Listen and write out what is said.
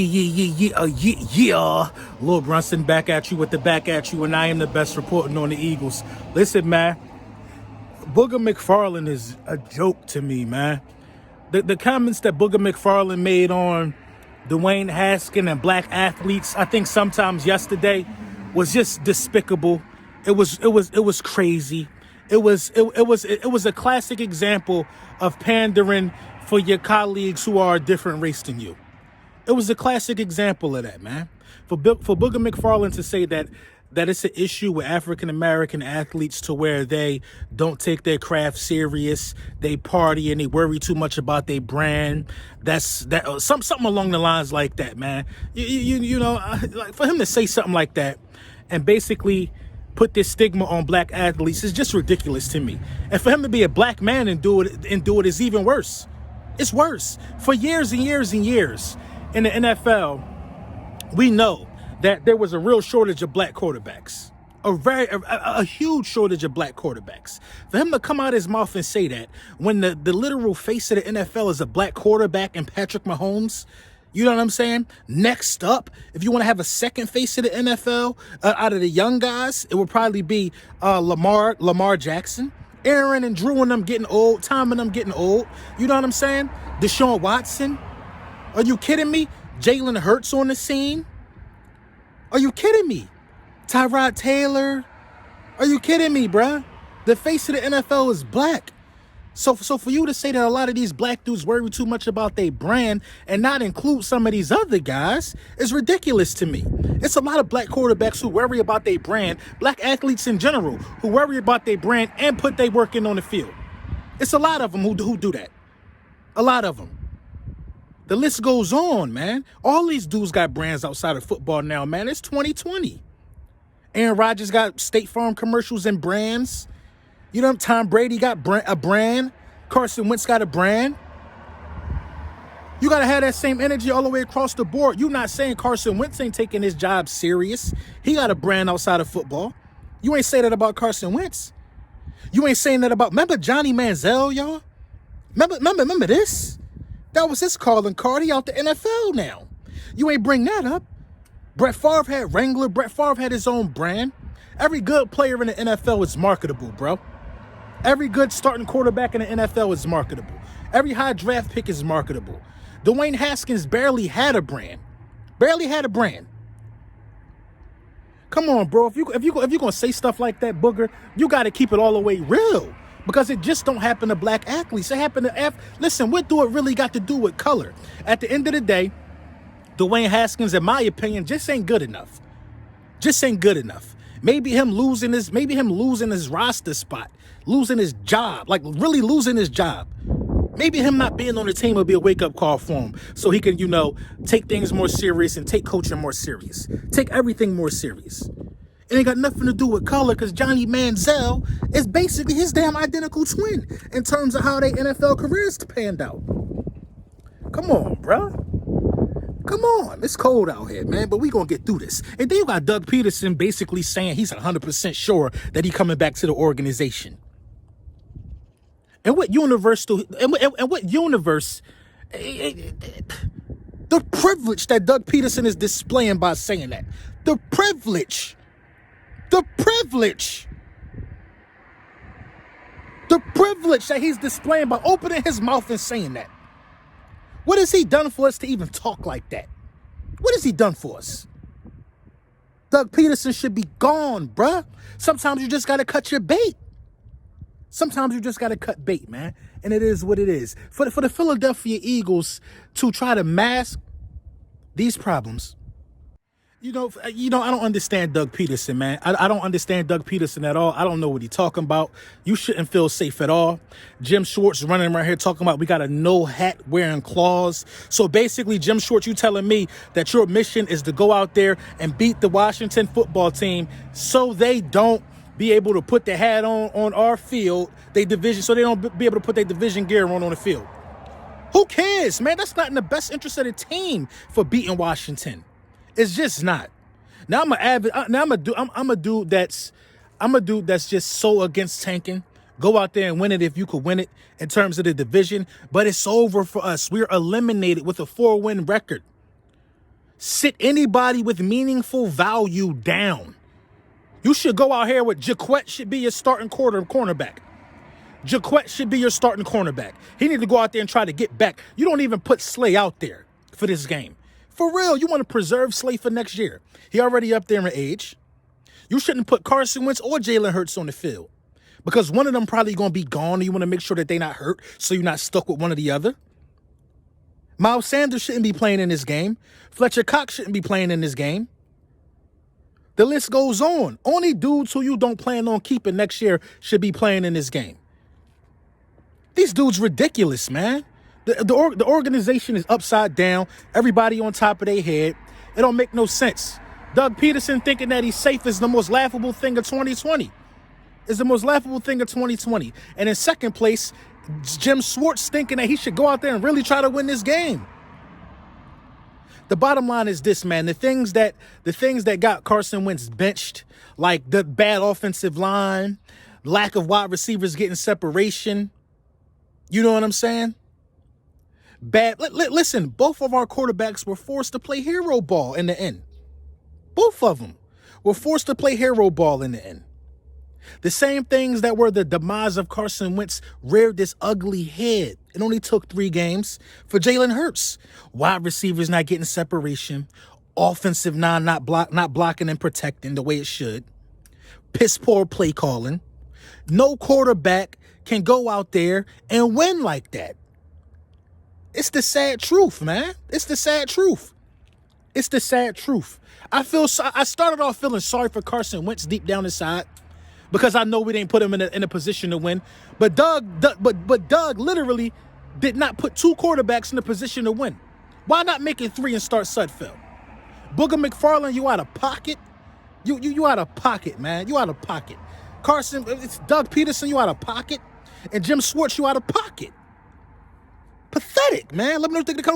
Yeah. Lil Brunson back at you with the back at you, and I am the best reporting on the Eagles. Listen, man, Booger McFarland is a joke to me, man. The comments that Booger McFarland made on Dwayne Haskins and black athletes, I think sometimes yesterday, was just despicable. It was crazy. It was a classic example of pandering for your colleagues who are a different race than you. It was a classic example of that, man. For Booger McFarland to say that it's an issue with African-American athletes to where they don't take their craft serious, they party and they worry too much about their brand. Something along the lines like that, man. You know, like for him to say something like that and basically put this stigma on black athletes is just ridiculous to me. And for him to be a black man and do it is even worse. It's worse. For years and years and years in the NFL, we know that there was a real shortage of black quarterbacks, a huge shortage of black quarterbacks. For him to come out of his mouth and say that when the literal face of the NFL is a black quarterback and Patrick Mahomes, you know what I'm saying? Next up, if you want to have a second face of the NFL out of the young guys, it would probably be Lamar Jackson. Aaron and Drew and them getting old, Tom and them getting old. You know what I'm saying? Deshaun Watson. Are you kidding me? Jalen Hurts on the scene. Are you kidding me? Tyrod Taylor. Are you kidding me, bruh? The face of the NFL is black. So for you to say that a lot of these black dudes worry too much about their brand and not include some of these other guys is ridiculous to me. It's a lot of black quarterbacks who worry about their brand, black athletes in general who worry about their brand and put their work in on the field. It's a lot of them who do that. A lot of them. The list goes on, man. All these dudes got brands outside of football now, man. It's 2020. Aaron Rodgers got State Farm commercials and brands. You know, Tom Brady got a brand. Carson Wentz got a brand. You got to have that same energy all the way across the board. You're not saying Carson Wentz ain't taking his job serious. He got a brand outside of football. You ain't say that about Carson Wentz. You ain't saying that about... Remember Johnny Manziel, y'all? Remember this? That was his calling card. He out the NFL now. You ain't bring that up. Brett Favre had Wrangler. Brett Favre had his own brand. Every good player in the NFL is marketable, bro. Every good starting quarterback in the NFL is marketable. Every high draft pick is marketable. Dwayne Haskins barely had a brand. Barely had a brand. Come on, bro. If you're gonna say stuff like that, Booger, you got to keep it all the way real. Because it just don't happen to black athletes. It happen to listen, what do it really got to do with color? At the end of the day, Dwayne Haskins, in my opinion, just ain't good enough. Just ain't good enough. Maybe him losing his roster spot, losing his job, like really losing his job. Maybe him not being on the team will be a wake-up call for him so he can, take things more serious and take coaching more serious. Take everything more serious. It ain't got nothing to do with color because Johnny Manziel is basically his damn identical twin in terms of how their NFL careers panned out. Come on, bro. Come on. It's cold out here, man, but we going to get through this. And then you got Doug Pederson basically saying he's 100% sure that he's coming back to the organization. And what universe, the privilege that Doug Pederson is displaying by saying that. The privilege that he's displaying by opening his mouth and saying that. What has he done for us to even talk like that? What has he done for us? Doug Pederson should be gone, bruh. Sometimes you just got to cut your bait. Sometimes you just got to cut bait, man. And it is what it is. For the Philadelphia Eagles to try to mask these problems, I don't understand Doug Pederson, man. I don't understand Doug Pederson at all. I don't know what he's talking about. You shouldn't feel safe at all. Jim Schwartz running around here talking about we got a no hat wearing clause. So basically, Jim Schwartz, you telling me that your mission is to go out there and beat the Washington football team so they don't be able to put the hat on our field, so they don't be able to put their division gear on the field. Who cares, man? That's not in the best interest of the team for beating Washington. It's just not. Now I'm a dude that's just so against tanking. Go out there and win it if you could win it in terms of the division. But it's over for us. We're eliminated with a 4-win record. Sit anybody with meaningful value down. You should go out here with Jaquette should be your starting cornerback. Jaquette should be your starting cornerback. He need to go out there and try to get back. You don't even put Slay out there for this game. For real, you want to preserve Slay for next year. He already up there in age. You shouldn't put Carson Wentz or Jalen Hurts on the field because one of them probably going to be gone and you want to make sure that they're not hurt so you're not stuck with one or the other. Miles Sanders shouldn't be playing in this game. Fletcher Cox shouldn't be playing in this game. The list goes on. Only dudes who you don't plan on keeping next year should be playing in this game. These dudes ridiculous, man. The organization is upside down. Everybody on top of their head. It don't make no sense. Doug Pederson thinking that he's safe is the most laughable thing of 2020. Is the most laughable thing of 2020. And in second place, Jim Schwartz thinking that he should go out there and really try to win this game. The bottom line is this, man. The things that got Carson Wentz benched, like the bad offensive line, lack of wide receivers getting separation. You know what I'm saying? Listen, both of our quarterbacks were forced to play hero ball in the end. Both of them were forced to play hero ball in the end. The same things that were the demise of Carson Wentz reared this ugly head. It only took 3 games for Jalen Hurts. Wide receivers not getting separation. Offensive line not blocking and protecting the way it should. Piss poor play calling. No quarterback can go out there and win like that. It's the sad truth, man. It's the sad truth. It's the sad truth. I started off feeling sorry for Carson Wentz deep down inside because I know we didn't put him in a position to win. But Doug literally did not put 2 quarterbacks in a position to win. Why not make it 3 and start Sudfeld? Booger McFarland, you out of pocket. You out of pocket, man. You out of pocket. It's Doug Pederson, you out of pocket. And Jim Schwartz, you out of pocket. Pathetic, man. Let me know what you think.